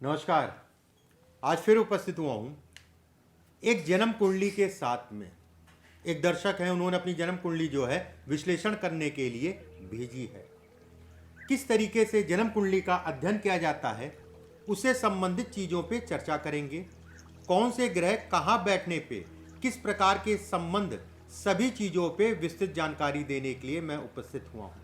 नमस्कार। आज फिर उपस्थित हुआ हूँ एक जन्म कुंडली के साथ में। एक दर्शक हैं, उन्होंने अपनी जन्म कुंडली जो है विश्लेषण करने के लिए भेजी है। किस तरीके से जन्म कुंडली का अध्ययन किया जाता है, उससे संबंधित चीज़ों पे चर्चा करेंगे। कौन से ग्रह कहाँ बैठने पे किस प्रकार के संबंध, सभी चीज़ों पे विस्तृत जानकारी देने के लिए मैं उपस्थित हुआ हूँ।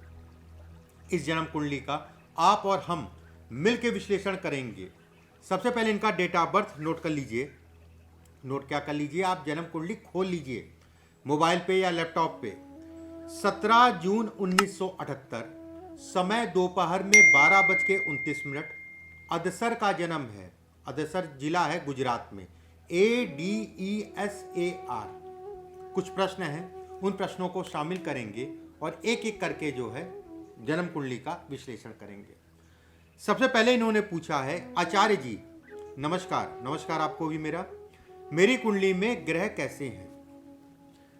इस जन्म कुंडली का आप और हम मिलकर विश्लेषण करेंगे। सबसे पहले इनका डेट ऑफ बर्थ नोट कर लीजिए। नोट क्या कर लीजिए, आप जन्म कुंडली खोल लीजिए मोबाइल पे या लैपटॉप पे। 17 जून 1978, समय दोपहर में 12:29। अदसर का जन्म है। अदसर जिला है गुजरात में, ADESAR। कुछ प्रश्न हैं, उन प्रश्नों को शामिल करेंगे और एक एक करके जो है जन्म कुंडली का विश्लेषण करेंगे। सबसे पहले इन्होंने पूछा है, आचार्य जी नमस्कार। नमस्कार आपको भी मेरी कुंडली में ग्रह कैसे हैं।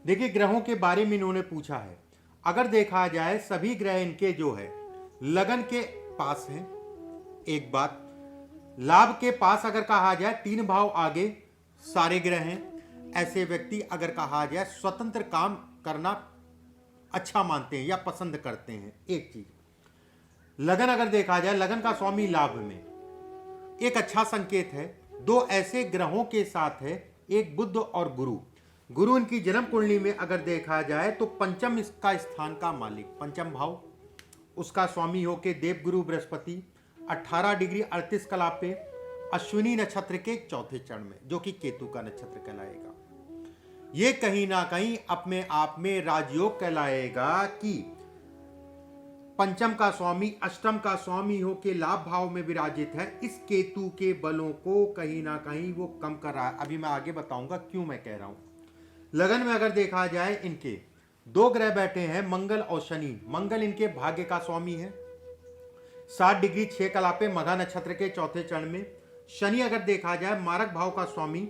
देखिए, ग्रहों के बारे में इन्होंने पूछा है। अगर देखा जाए सभी ग्रह इनके जो है लगन के पास हैं। एक बात, लाभ के पास अगर कहा जाए 3 भाव आगे सारे ग्रह हैं। ऐसे व्यक्ति अगर कहा जाए स्वतंत्र काम करना अच्छा मानते हैं या पसंद करते हैं। एक चीज, लगन अगर देखा जाए, लगन का स्वामी लाभ में, एक अच्छा संकेत है। 2 ऐसे ग्रहों के साथ है, एक बुध और गुरु। गुरु इनकी जन्म कुंडली में अगर देखा जाए तो पंचम इसका स्थान का मालिक, पंचम भाव उसका स्वामी होके देवगुरु बृहस्पति 18 डिग्री 38 कला पे अश्विनी नक्षत्र के चौथे चरण में, जो कि केतु का नक्षत्र कहलाएगा। ये कहीं ना कहीं अपने आप में राजयोग कहलाएगा कि पंचम का स्वामी अष्टम का स्वामी हो के लाभ भाव में विराजित है। इस केतु के बलों को कहीं ना कहीं वो कम कर रहा है। अभी मैं आगे बताऊंगा क्यों मैं कह रहा हूं। लगन में अगर देखा जाए इनके 2 ग्रह बैठे हैं, मंगल और शनि। मंगल इनके भाग्य का स्वामी है, 7 डिग्री 6 कला पे मघा नक्षत्र के चौथे चरण में। शनि अगर देखा जाए मारक भाव का स्वामी,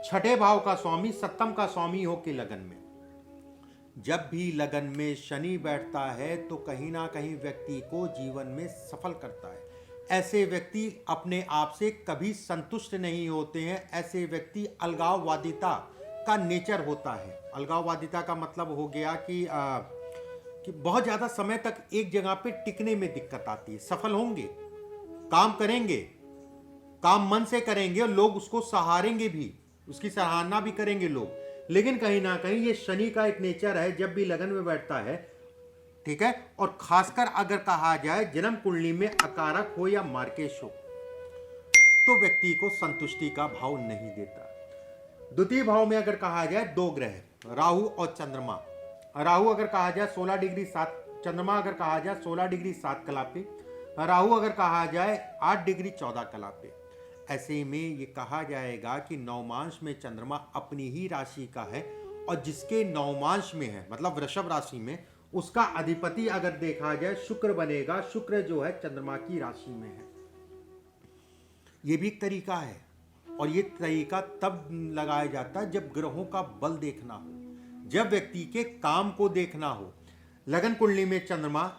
छठे भाव का स्वामी, सप्तम का स्वामी हो के लगन में। जब भी लगन में शनि बैठता है तो कहीं ना कहीं व्यक्ति को जीवन में सफल करता है। ऐसे व्यक्ति अपने आप से कभी संतुष्ट नहीं होते हैं। ऐसे व्यक्ति अलगाववादिता का नेचर होता है। अलगाववादिता का मतलब हो गया कि बहुत ज़्यादा समय तक एक जगह पे टिकने में दिक्कत आती है। सफल होंगे, काम करेंगे, काम मन से करेंगे और लोग उसको सहारेंगे भी, उसकी सराहना भी करेंगे लोग। लेकिन कहीं ना कहीं ये शनि का एक नेचर है, जब भी लगन में बैठता है, ठीक है, और खासकर अगर कहा जाए जन्म कुंडली में अकारक हो या मार्केश हो तो व्यक्ति को संतुष्टि का भाव नहीं देता। द्वितीय भाव में अगर कहा जाए 2 ग्रह, राहु और चंद्रमा। राहु अगर कहा जाए 16 डिग्री 7, चंद्रमा अगर कहा जाए 16 डिग्री 7 कला पे, राहु अगर कहा जाए 8 डिग्री 14 कला पे। ऐसे में ये कहा जाएगा कि नवमांश में चंद्रमा अपनी ही राशि का है और जिसके नवमांश में है, मतलब वृषभ राशि में, उसका अधिपति अगर देखा जाए शुक्र बनेगा। शुक्र जो है चंद्रमा की राशि में है। ये भी एक तरीका है और ये तरीका तब लगाया जाता है जब ग्रहों का बल देखना हो, जब व्यक्ति के काम को देखना हो। लगन कुंडली में चंद्रमा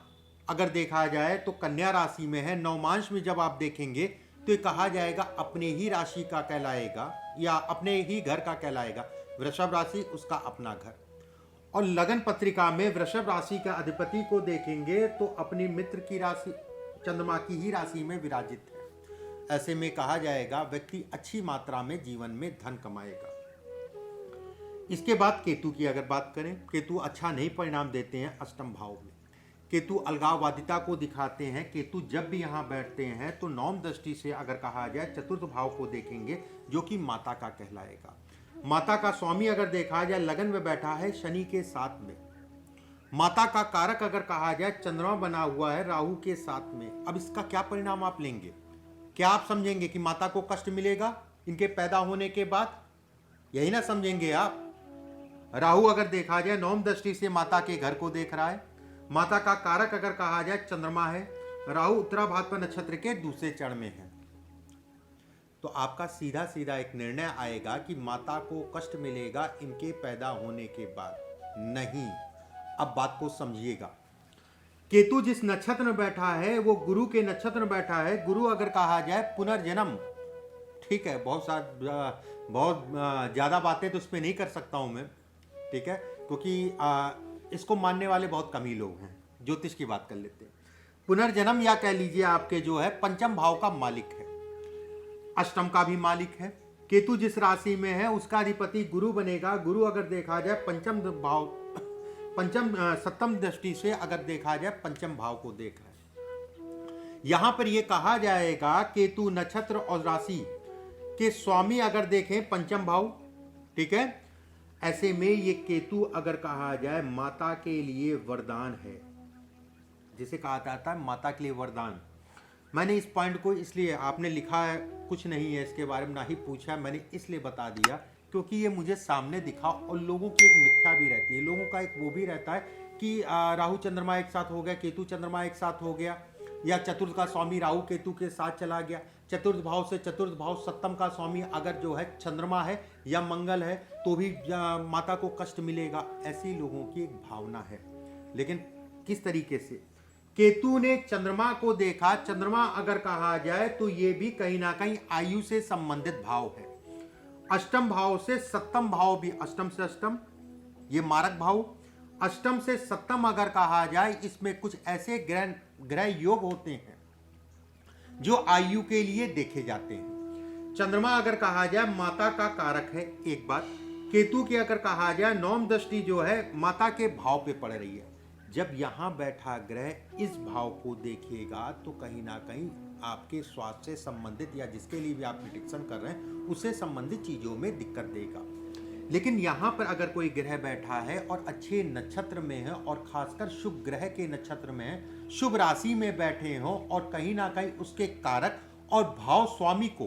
अगर देखा जाए तो कन्या राशि में है। नवमांश में जब आप देखेंगे तो ये कहा जाएगा अपने ही राशि का कहलाएगा या अपने ही घर का कहलाएगा। वृषभ राशि उसका अपना घर। और लगन पत्रिका में वृषभ राशि का अधिपति को देखेंगे तो अपनी मित्र की राशि, चंद्रमा की ही राशि में विराजित है। ऐसे में कहा जाएगा व्यक्ति अच्छी मात्रा में जीवन में धन कमाएगा। इसके बाद केतु की अगर बात करें, केतु अच्छा नहीं परिणाम देते हैं अष्टम भाव में। केतु अलगाववादिता को दिखाते हैं। केतु जब भी यहाँ बैठते हैं तो नौम दृष्टि से अगर कहा जाए चतुर्थ भाव को देखेंगे, जो कि माता का कहलाएगा। माता का स्वामी अगर देखा जाए लगन में बैठा है शनि के साथ में। माता का कारक अगर कहा जाए चंद्रमा बना हुआ है राहु के साथ में। अब इसका क्या परिणाम आप लेंगे? क्या आप समझेंगे कि माता को कष्ट मिलेगा इनके पैदा होने के बाद? यही ना समझेंगे आप। राहु अगर देखा जाए नौम दृष्टि से माता के घर को देख रहा है। माता का कारक अगर कहा जाए चंद्रमा है। राहु उत्तराभाद्र नक्षत्र के दूसरे चरण में है। तो आपका सीधा सीधा एक निर्णय आएगा कि माता को कष्ट मिलेगा इनके पैदा होने के बाद। नहीं, अब बात को समझिएगा। केतु जिस नक्षत्र में बैठा है वो गुरु के नक्षत्र में बैठा है। गुरु अगर कहा जाए पुनर्जन्म, ठीक है, बहुत ज़्यादा बातें तो उस पर नहीं कर सकता हूँ मैं, ठीक है, क्योंकि इसको मानने वाले बहुत कम ही लोग हैं। ज्योतिष की बात कर लेते हैं। पुनर्जन्म या कह लीजिए आपके जो है पंचम भाव का मालिक है, अष्टम का भी मालिक है। केतु जिस राशि में है उसका अधिपति गुरु बनेगा। गुरु अगर देखा जाए सप्तम दृष्टि से अगर देखा जाए पंचम भाव को देख रहा है। यहां पर यह कहा जाएगा केतु नक्षत्र और राशि के स्वामी अगर देखें पंचम भाव, ठीक है, ऐसे में ये केतु अगर कहा जाए माता के लिए वरदान है, जिसे कहा जाता है माता के लिए वरदान। मैंने इस पॉइंट को इसलिए, आपने लिखा है कुछ नहीं है इसके बारे में, ना ही पूछा है, मैंने इसलिए बता दिया क्योंकि ये मुझे सामने दिखा। और लोगों की एक मिथ्या भी रहती है, लोगों का एक वो भी रहता है कि राहु चंद्रमा एक साथ हो गया, केतु चंद्रमा एक साथ हो गया, या चतुर्थ का स्वामी राहु केतु के साथ चला गया। चतुर्थ भाव से चतुर्थ भाव सप्तम का स्वामी अगर जो है चंद्रमा है या मंगल है तो भी माता को कष्ट मिलेगा। ऐसी लोगों की एक भावना है। लेकिन किस तरीके से केतु ने चंद्रमा को देखा, चंद्रमा अगर कहा जाए तो ये भी कहीं ना कहीं आयु से संबंधित भाव है। अष्टम भाव से सप्तम भाव भी, अष्टम से अष्टम ये मारक भाव, अष्टम से सप्तम अगर कहा जाए इसमें कुछ ऐसे ग्रह योग होते हैं जो आयु के लिए देखे जाते हैं। चंद्रमा अगर कहा जाए माता का कारक है एक बात। केतु की अगर कहा जाए नौम दृष्टि जो है माता के भाव पे पड़ रही है। जब यहां बैठा ग्रह इस भाव को देखेगा तो कहीं ना कहीं आपके स्वास्थ्य से संबंधित या जिसके लिए भी आप प्रिडिक्शन कर रहे हैं उससे संबंधित चीजों में दिक्कत देगा। लेकिन यहाँ पर अगर कोई ग्रह बैठा है और अच्छे नक्षत्र में है और खासकर शुभ ग्रह के नक्षत्र में है, शुभ राशि में बैठे हो और कहीं ना कहीं उसके कारक और भाव स्वामी को,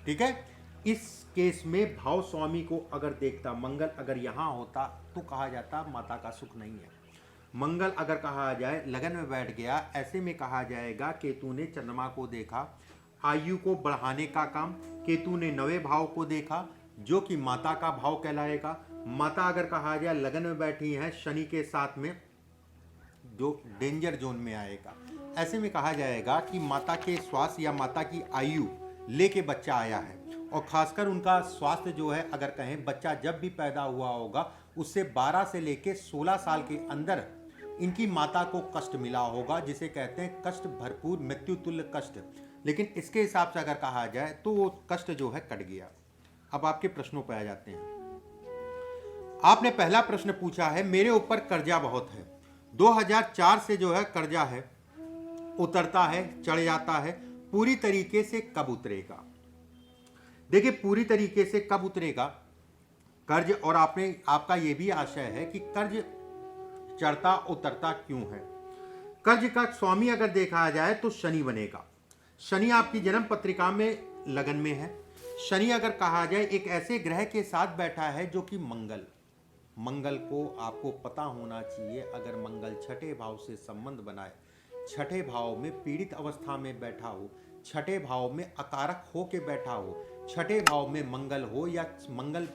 ठीक है, इस केस में भाव स्वामी को अगर देखता, मंगल अगर यहाँ होता तो कहा जाता माता का सुख नहीं है। मंगल अगर कहा जाए लगन में बैठ गया, ऐसे में कहा जाएगा केतु ने चंद्रमा को देखा, आयु को बढ़ाने का काम। केतु ने 9वें भाव को देखा जो कि माता का भाव कहलाएगा। माता अगर कहा जाए लगन में बैठी है शनि के साथ में, जो डेंजर जोन में आएगा। ऐसे में कहा जाएगा कि माता के स्वास्थ्य या माता की आयु लेके बच्चा आया है, और खासकर उनका स्वास्थ्य जो है अगर कहें बच्चा जब भी पैदा हुआ होगा उससे 12 से लेके 16 साल के अंदर इनकी माता को कष्ट मिला होगा, जिसे कहते हैं कष्ट भरपूर मृत्यु तुल्य कष्ट। लेकिन इसके हिसाब से अगर कहा जाए तो वो कष्ट जो है कट गया। अब आपके प्रश्नों पर आ जाते हैं। आपने पहला प्रश्न पूछा है मेरे ऊपर कर्जा बहुत है, 2004 से जो है कर्जा है, उतरता है चढ़ जाता है, पूरी तरीके से कब उतरेगा। देखिए पूरी तरीके से कब उतरेगा कर्ज, और आपका यह भी आशय है कि कर्ज चढ़ता उतरता क्यों है। कर्ज का स्वामी अगर देखा जाए तो शनि बनेगा। शनि आपकी जन्म पत्रिका में लगन में है। शनि अगर कहा जाए एक ऐसे ग्रह के साथ बैठा है जो कि मंगल को आपको पता होना चाहिए, अगर मंगल छठे भाव से संबंध बनाए, छठे भाव में पीड़ित अवस्था में बैठा हो, छठे भाव में अकारक हो के बैठा हो, छठे भाव में मंगल हो या मंगल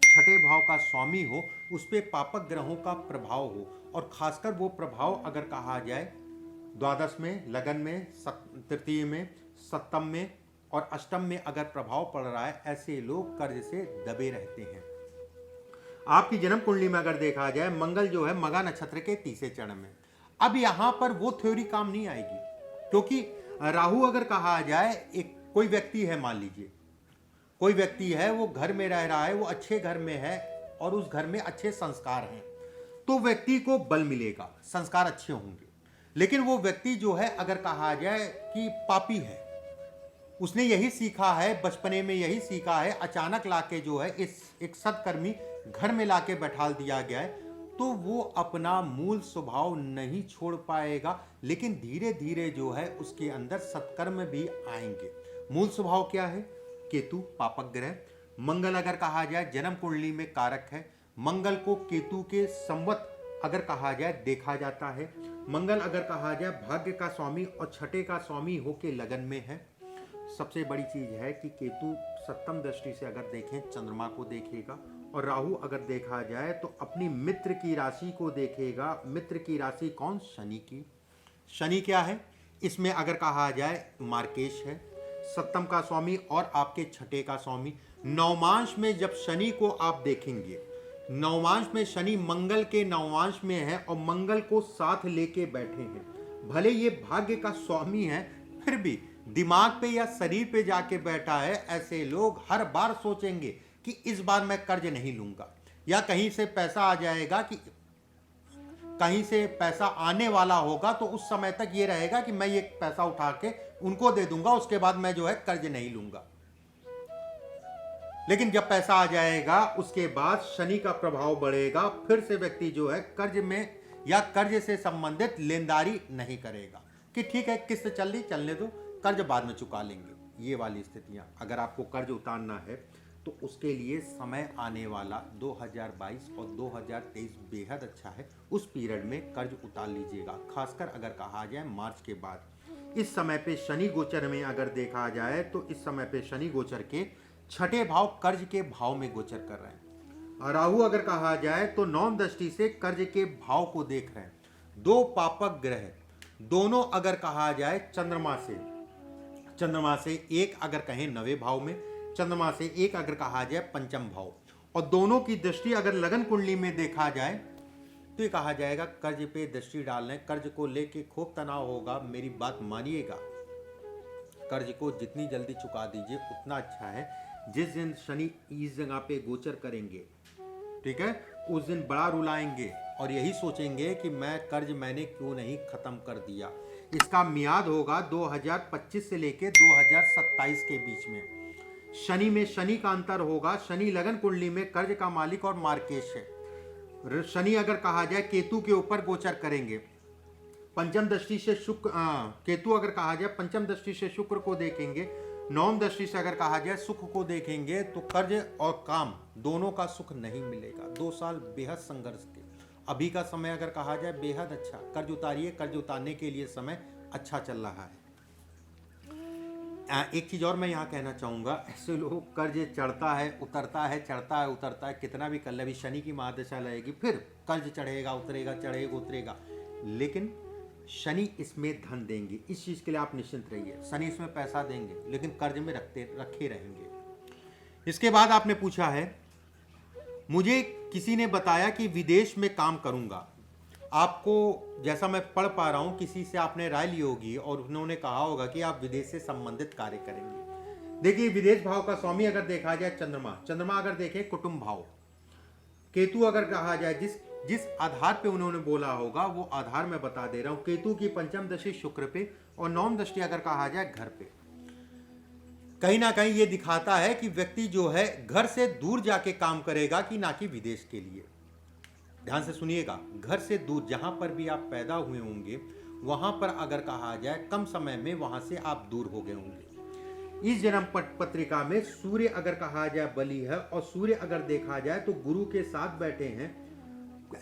छठे भाव का स्वामी हो, उस पे पापक ग्रहों का प्रभाव हो, और खासकर वो प्रभाव अगर कहा जाए द्वादश में, लगन में, तृतीय में, सप्तम में और अष्टम में अगर प्रभाव पड़ रहा है, ऐसे लोग कर्ज से दबे रहते हैं। आपकी जन्म कुंडली में अगर देखा जाए मंगल जो है मगा नक्षत्र के तीसरे चरण में। अब यहां पर वो थ्योरी काम नहीं आएगी, क्योंकि राहु अगर कहा जाए एक कोई व्यक्ति है, मान लीजिए कोई व्यक्ति है वो घर में रह रहा है, वो अच्छे घर में है और उस घर में अच्छे संस्कार हैं, तो व्यक्ति को बल मिलेगा, संस्कार अच्छे होंगे। लेकिन वो व्यक्ति जो है अगर कहा जाए कि पापी है, उसने यही सीखा है बचपने में, यही सीखा है, अचानक लाके जो है इस एक सत्कर्मी घर में लाके बैठाल दिया गया है, तो वो अपना मूल स्वभाव नहीं छोड़ पाएगा। लेकिन धीरे धीरे जो है उसके अंदर सत्कर्म भी आएंगे। मूल स्वभाव क्या है? केतु पापक ग्रह। मंगल अगर कहा जाए जन्म कुंडली में कारक है, मंगल को केतु के संवत अगर कहा जाए देखा जाता है। मंगल अगर कहा जाए भाग्य का स्वामी और छठे का स्वामी होके लगन में है। सबसे बड़ी चीज है कि केतु सप्तम दृष्टि से अगर देखें चंद्रमा को देखेगा और राहु अगर देखा जाए तो अपनी मित्र की राशि को देखेगा। मित्र की राशि कौन? शनि की। शनि क्या है? इसमें अगर कहा जाए मार्केश है, सप्तम का स्वामी और आपके छठे का स्वामी। नवमांश में जब शनि को आप देखेंगे, नवमांश में शनि मंगल के नवमांश में है और मंगल को साथ लेके बैठे हैं। भले ये भाग्य का स्वामी है, फिर भी दिमाग पे या शरीर पे जाके बैठा है। ऐसे लोग हर बार सोचेंगे कि इस बार मैं कर्ज नहीं लूंगा, या कहीं से पैसा आ जाएगा, कि कहीं से पैसा आने वाला होगा, तो उस समय तक ये रहेगा कि मैं ये पैसा उठा के उनको दे दूंगा, उसके बाद मैं जो है कर्ज नहीं लूंगा। लेकिन जब पैसा आ जाएगा उसके बाद शनि का प्रभाव बढ़ेगा, फिर से व्यक्ति जो है कर्ज में या कर्ज से संबंधित लेनदारी नहीं करेगा कि ठीक है किस्त चल रही, चलने दो, कर्ज बाद में चुका लेंगे। ये वाली स्थितियां, अगर आपको कर्ज उतारना है तो उसके लिए समय आने वाला 2022 और 2023 बेहद अच्छा है। उस पीरियड में कर्ज उतार लीजिएगा, खासकर अगर कहा जाए मार्च के बाद। इस समय पे शनि गोचर में अगर देखा जाए तो इस समय पे शनि गोचर के छठे भाव कर्ज के भाव में गोचर कर रहे हैं। और राहु अगर कहा जाए तो नौम दृष्टि से कर्ज के भाव को देख रहे हैं। दो पापक ग्रह दोनों अगर कहा जाए चंद्रमा से एक अगर कहें नवे भाव में, चंद्रमा से एक अगर कहा जाए पंचम भाव, और दोनों की दृष्टि अगर लगन कुंडली में देखा जाए तो ये कहा जाएगा कर्ज पे दृष्टि डालने, कर्ज को लेके खूब तनाव होगा। मेरी बात मानिएगा, कर्ज को जितनी जल्दी चुका दीजिए उतना अच्छा है। जिस दिन शनि इस जगह पे गोचर करेंगे, ठीक है, उस दिन बड़ा रुलाएंगे और यही सोचेंगे कि मैंने क्यों नहीं खत्म कर दिया। इसका मियाद होगा 2025 से लेके 2027 के बीच में। शनि में शनि का अंतर होगा। शनि लगन कुंडली में कर्ज का मालिक और मार्केश है। शनि अगर कहा जाए केतु के ऊपर गोचर करेंगे, पंचम दृष्टि से शुक्र, केतु अगर कहा जाए पंचम दृष्टि से शुक्र को देखेंगे, नौम दृष्टि से अगर कहा जाए सुख को देखेंगे, तो कर्ज और काम दोनों का सुख नहीं मिलेगा। 2 साल बेहद संघर्ष के। अभी का समय अगर कहा जाए बेहद अच्छा, कर्ज उतारिए, कर्ज उतारने के लिए समय अच्छा चल रहा है। एक चीज़ और मैं यहाँ कहना चाहूँगा, ऐसे लोग कर्ज चढ़ता है उतरता है, चढ़ता है उतरता है, कितना भी कर ले, अभी शनि की महादशा लगेगी, फिर कर्ज चढ़ेगा उतरेगा, चढ़ेगा उतरेगा, लेकिन शनि इसमें धन देंगे। इस चीज़ के लिए आप निश्चिंत रहिए, शनि इसमें पैसा देंगे लेकिन कर्ज में रखे रहेंगे। इसके बाद आपने पूछा है, मुझे किसी ने बताया कि विदेश में काम करूंगा। आपको जैसा मैं पढ़ पा रहा हूं, किसी से आपने राय ली होगी और उन्होंने कहा होगा कि आप विदेश से संबंधित कार्य करेंगे। देखिए, विदेश भाव का स्वामी अगर देखा जाए चंद्रमा अगर देखें कुटुंब भाव, केतु अगर कहा जाए जिस आधार पे उन्होंने बोला होगा वो आधार मैं बता दे रहा हूं। केतु की पंचम दृष्टि शुक्र पे और नौम दृष्टि अगर कहा जाए घर पे, कहीं ना कहीं ये दिखाता है कि व्यक्ति जो है घर से दूर जाके काम करेगा कि ना कि विदेश के लिए। ध्यान से सुनिएगा, घर से दूर जहां पर भी आप पैदा हुए होंगे वहां पर अगर कहा जाए कम समय में वहां से आप दूर हो गए होंगे। इस जन्म पत्रिका में सूर्य अगर कहा जाए बली है और सूर्य अगर देखा जाए तो गुरु के साथ बैठे हैं।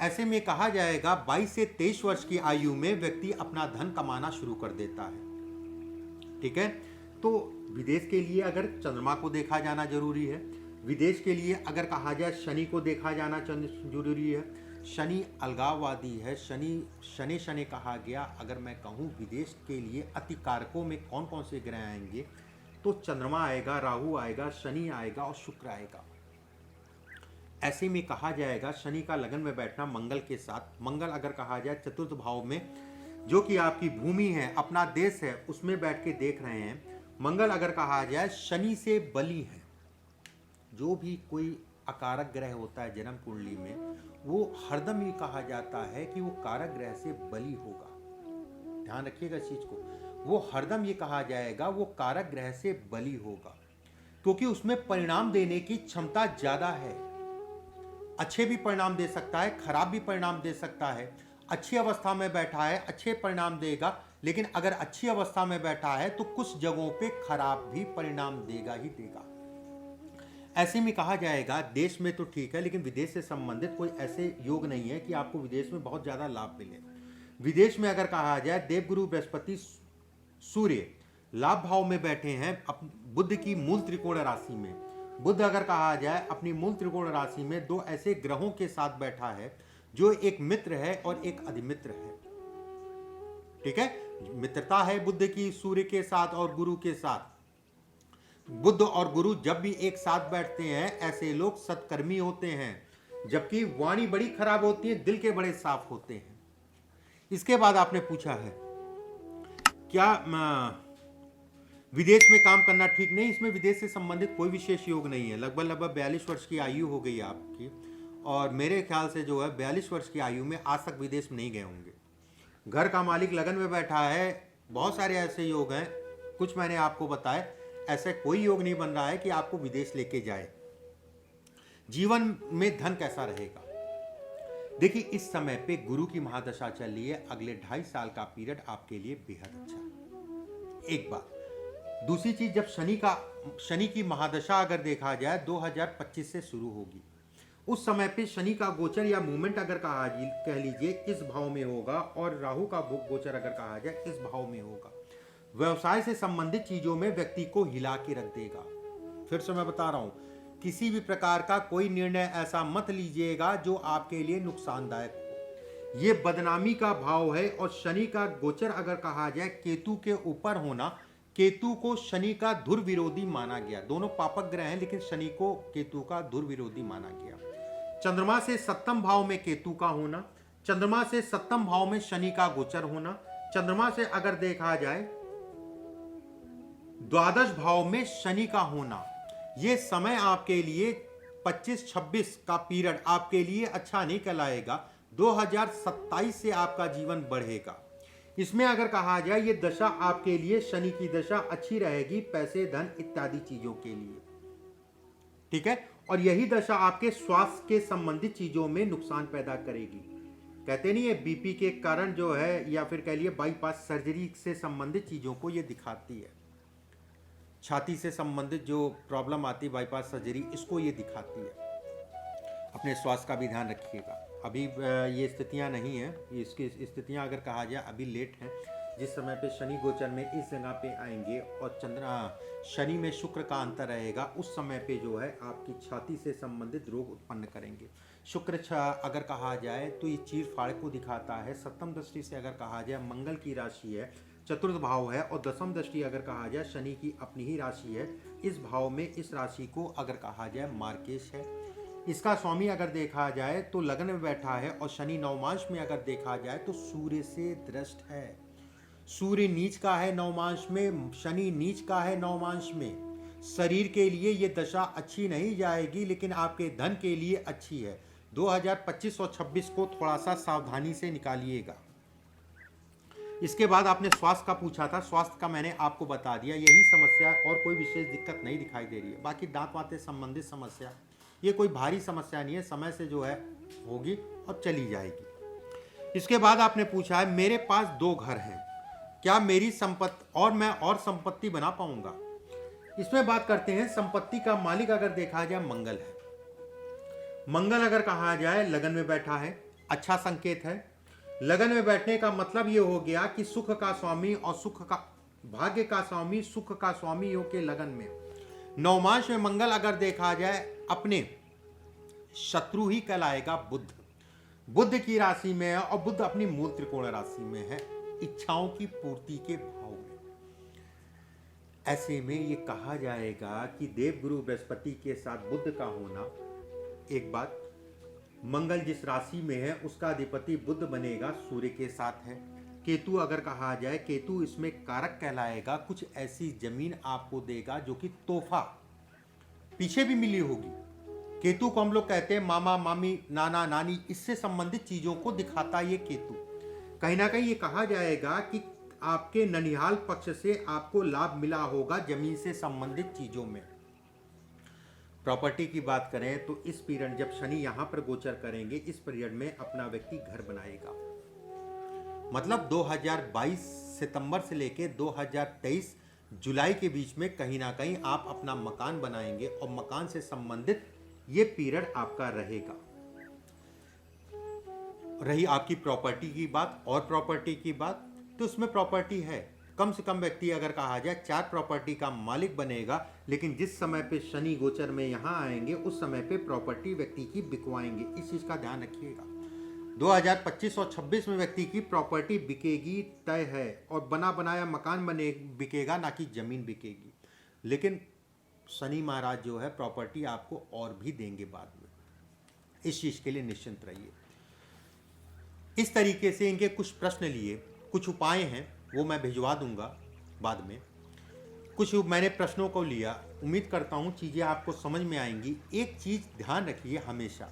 ऐसे में कहा जाएगा 22 से 23 वर्ष की आयु में व्यक्ति अपना धन कमाना शुरू कर देता है। ठीक है, तो विदेश के लिए अगर चंद्रमा को देखा जाना जरूरी है, विदेश के लिए अगर कहा जाए शनि को देखा जाना जरूरी है। शनि अलगाववादी है। शनि कहा गया। अगर मैं कहूँ विदेश के लिए अति कारकों में कौन कौन से ग्रह आएंगे, तो चंद्रमा आएगा, राहु आएगा, शनि आएगा और शुक्र आएगा। ऐसे में कहा जाएगा शनि का लगन में बैठना मंगल के साथ, मंगल अगर कहा जाए चतुर्थ भाव में, जो कि आपकी भूमि है, अपना देश है, उसमें बैठ के देख रहे हैं। मंगल अगर कहा जाए शनि से बली है। जो भी कोई अकारक ग्रह होता है जन्म कुंडली में, वो हरदम ये कहा जाता है कि वो कारक ग्रह से बली होगा। ध्यान रखिएगा इस चीज को, वो हरदम ये कहा जाएगा वो कारक ग्रह से बली होगा, क्योंकि उसमें परिणाम देने की क्षमता ज्यादा है। अच्छे भी परिणाम दे सकता है, खराब भी परिणाम दे सकता है। अच्छी अवस्था में बैठा है अच्छे परिणाम देगा, लेकिन अगर अच्छी अवस्था में बैठा है तो कुछ जगहों पे खराब भी परिणाम देगा ही देगा। ऐसे में कहा जाएगा देश में तो ठीक है, लेकिन विदेश से संबंधित कोई ऐसे योग नहीं है कि आपको विदेश में बहुत ज्यादा लाभ मिले। विदेश में अगर कहा जाए देवगुरु बृहस्पति सूर्य लाभ भाव में बैठे हैं बुध की मूल त्रिकोण राशि में, बुध अगर कहा जाए अपनी मूल त्रिकोण राशि में दो ऐसे ग्रहों के साथ बैठा है जो एक मित्र है और एक अधिमित्र है। ठीक है, मित्रता है बुध की सूर्य के साथ और गुरु के साथ। बुध और गुरु जब भी एक साथ बैठते हैं ऐसे लोग सत्कर्मी होते हैं, जबकि वाणी बड़ी खराब होती है, दिल के बड़े साफ होते हैं। इसके बाद आपने पूछा है क्या विदेश में काम करना ठीक नहीं। इसमें विदेश से संबंधित कोई विशेष योग नहीं है। लगभग 42 वर्ष की आयु हो गई आपकी, और मेरे ख्याल से जो है 42 वर्ष की आयु में आज तक विदेश में नहीं गए होंगे। घर का मालिक लगन में बैठा है, बहुत सारे ऐसे योग हैं, कुछ मैंने आपको बताए। ऐसा कोई योग नहीं बन रहा है कि आपको विदेश लेके जाए। जीवन में धन कैसा रहेगा, देखिए इस समय पे गुरु की महादशा चल रही है। अगले 2.5 साल का पीरियड आपके लिए बेहद अच्छा। एक बात, दूसरी चीज, जब शनि की महादशा अगर देखा जाए 2025 से शुरू होगी, उस समय पे शनि का गोचर या मूवमेंट अगर कह लीजिए इस भाव में होगा, और राहु का गोचर अगर कहा जाए इस भाव में होगा। व्यवसाय से संबंधित चीजों में व्यक्ति को हिला के रख देगा। फिर से मैं बता रहा हूं, किसी भी प्रकार का कोई निर्णय ऐसा मत लीजिएगा जो आपके लिए नुकसानदायक हो। ये बदनामी का भाव है। और शनि का गोचर अगर कहा जाए केतु के ऊपर होना, केतु को शनि का धुर विरोधी माना गया। दोनों पापक ग्रह हैं, लेकिन शनि को केतु का धुर विरोधी माना गया। चंद्रमा से 7वें भाव में केतु का होना, चंद्रमा से 7वें भाव में शनि का गोचर होना, चंद्रमा से अगर देखा जाए 12 भाव में शनि का होना, ये समय आपके लिए 25-26 का पीरियड आपके लिए अच्छा नहीं कहलाएगा। 2027 से आपका जीवन बढ़ेगा। इसमें अगर कहा जाए ये दशा आपके लिए, शनि की दशा अच्छी रहेगी पैसे, धन इत्यादि चीजों के लिए। ठीक है, और यही दशा आपके स्वास्थ्य के संबंधित चीजों में नुकसान पैदा करेगी। कहते नहीं है बीपी के कारण जो है, या फिर कह लिए बाईपास सर्जरी से संबंधित चीजों को ये दिखाती है। छाती से संबंधित जो प्रॉब्लम आती है बाईपास सर्जरी, इसको ये दिखाती है। अपने स्वास्थ्य का भी ध्यान रखिएगा। अभी ये स्थितियां नहीं हैं, इसकी स्थितियां अगर कहा जाए अभी लेट हैं। जिस समय पे शनि गोचर में इस जगह पे आएंगे और शनि में शुक्र का अंतर रहेगा, उस समय पे जो है आपकी छाती से संबंधित रोग उत्पन्न करेंगे। शुक्र अगर कहा जाए तो ये चीर फाड़ को दिखाता है। 7वीं दृष्टि से अगर कहा जाए मंगल की राशि है, चतुर्थ भाव है, और 10वीं दृष्टि अगर कहा जाए शनि की अपनी ही राशि है। इस भाव में इस राशि को अगर कहा जाए मार्केश है। इसका स्वामी अगर देखा जाए तो लगन में बैठा है, और शनि नवमांश में अगर देखा जाए तो सूर्य से दृष्ट है। सूर्य नीच का है नवमांश में, शनि नीच का है नवमांश में। शरीर के लिए ये दशा अच्छी नहीं जाएगी, लेकिन आपके धन के लिए अच्छी है। 2025 और 26 को थोड़ा सा सावधानी से निकालिएगा। इसके बाद आपने स्वास्थ्य का पूछा था, स्वास्थ्य का मैंने आपको बता दिया। यही समस्या, और कोई विशेष दिक्कत नहीं दिखाई दे रही है। बाकी दांत वाते संबंधित समस्या, ये कोई भारी समस्या नहीं है, समय से जो है होगी और चली जाएगी। इसके बाद आपने पूछा है मेरे पास 2 घर हैं, क्या मेरी संपत्ति और मैं और संपत्ति बना पाऊंगा। इसमें बात करते हैं, संपत्ति का मालिक अगर देखा जाए मंगल है। मंगल अगर कहा जाए लगन में बैठा है, अच्छा संकेत है। लगन में बैठने का मतलब ये हो गया कि सुख का स्वामी और सुख का भाग्य का स्वामी, सुख का स्वामी हो के लगन में। नवमांश में मंगल अगर देखा जाए अपने शत्रु ही कहलाएगा बुध। बुध की राशि में है, और बुध अपनी मूल त्रिकोण राशि में है, इच्छाओं की पूर्ति के भाव में। ऐसे में ये कहा जाएगा कि देवगुरु बृहस्पति के साथ बुध का होना, एक बात, मंगल जिस राशि में है उसका अधिपति बुध बनेगा, सूर्य के साथ है। केतु अगर कहा जाए, केतु इसमें कारक कहलाएगा, कुछ ऐसी जमीन आपको देगा जो कि तोहफा पीछे भी मिली होगी। केतु को हम लोग कहते हैं मामा मामी, नाना नानी, इससे संबंधित चीजों को दिखाता ये केतु। कहीं ना कहीं ये कहा जाएगा कि आपके ननिहाल पक्ष से आपको लाभ मिला होगा जमीन से संबंधित चीजों में। प्रॉपर्टी की बात करें तो इस पीरियड जब शनि यहां पर गोचर करेंगे, इस पीरियड में अपना व्यक्ति घर बनाएगा। मतलब 2022 सितंबर से लेके 2023 जुलाई के बीच में कहीं ना कहीं आप अपना मकान बनाएंगे, और मकान से संबंधित ये पीरियड आपका रहेगा। रही आपकी प्रॉपर्टी की बात और प्रॉपर्टी की बात, तो उसमें प्रॉपर्टी है, कम से कम व्यक्ति अगर कहा जाए 4 प्रॉपर्टी का मालिक बनेगा, लेकिन जिस समय पे शनि गोचर में यहाँ आएंगे उस समय पे प्रॉपर्टी व्यक्ति की बिकवाएंगे। इस चीज़ का ध्यान रखिएगा। 2025 और 26 में व्यक्ति की प्रॉपर्टी बिकेगी तय है, और बना बनाया मकान बिकेगा, ना कि ज़मीन बिकेगी। लेकिन शनि महाराज जो है प्रॉपर्टी आपको और भी देंगे बाद में, इस चीज़ के लिए निश्चिंत रहिए। इस तरीके से इनके कुछ प्रश्न लिए, कुछ उपाय हैं वो मैं भिजवा दूंगा बाद में। कुछ मैंने प्रश्नों को लिया, उम्मीद करता हूँ चीज़ें आपको समझ में आएंगी। एक चीज़ ध्यान रखिए हमेशा,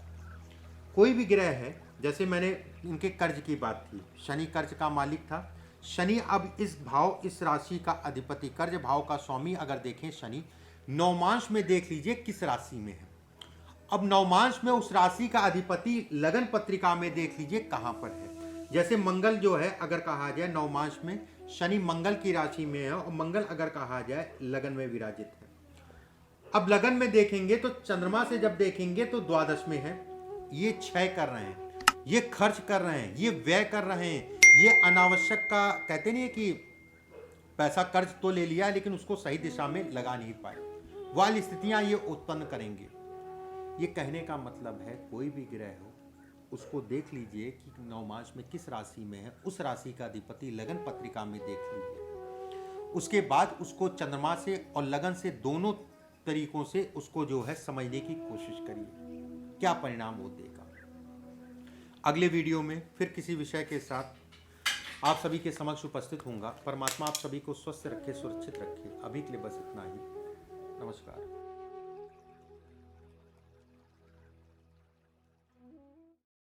कोई भी ग्रह है, जैसे मैंने इनके कर्ज की बात की, शनि कर्ज का मालिक था। शनि अब इस भाव, इस राशि का अधिपति, कर्ज भाव का स्वामी अगर देखें शनि, नवमांश में देख लीजिए किस राशि में है। अब नवमांश में उस राशि का अधिपति लगन पत्रिका में देख लीजिए कहाँ पर है। जैसे मंगल जो है अगर कहा जाए नवमांश में, शनि मंगल की राशि में है, और मंगल अगर कहा जाए लगन में विराजित है। अब लगन में देखेंगे तो चंद्रमा से जब देखेंगे तो द्वादश में है। ये क्षय कर रहे हैं, ये खर्च कर रहे हैं, ये व्यय कर रहे हैं, ये अनावश्यक का कहते नहीं है कि पैसा कर्ज तो ले लिया लेकिन उसको सही दिशा में लगा नहीं पाए, वाली स्थितियां ये उत्पन्न करेंगे। ये कहने का मतलब है कोई भी ग्रह हो उसको देख लीजिए कि नवमांश में किस राशि में है, उस राशि का अधिपति लगन पत्रिका में देख लीजिए। उसके बाद उसको चंद्रमा से और लगन से दोनों तरीकों से उसको जो है समझने की कोशिश करिए, क्या परिणाम वो देगा। अगले वीडियो में फिर किसी विषय के साथ आप सभी के समक्ष उपस्थित होऊंगा। परमात्मा आप सभी को स्वस्थ रखे, सुरक्षित रखे। अभी के लिए बस इतना ही। नमस्कार।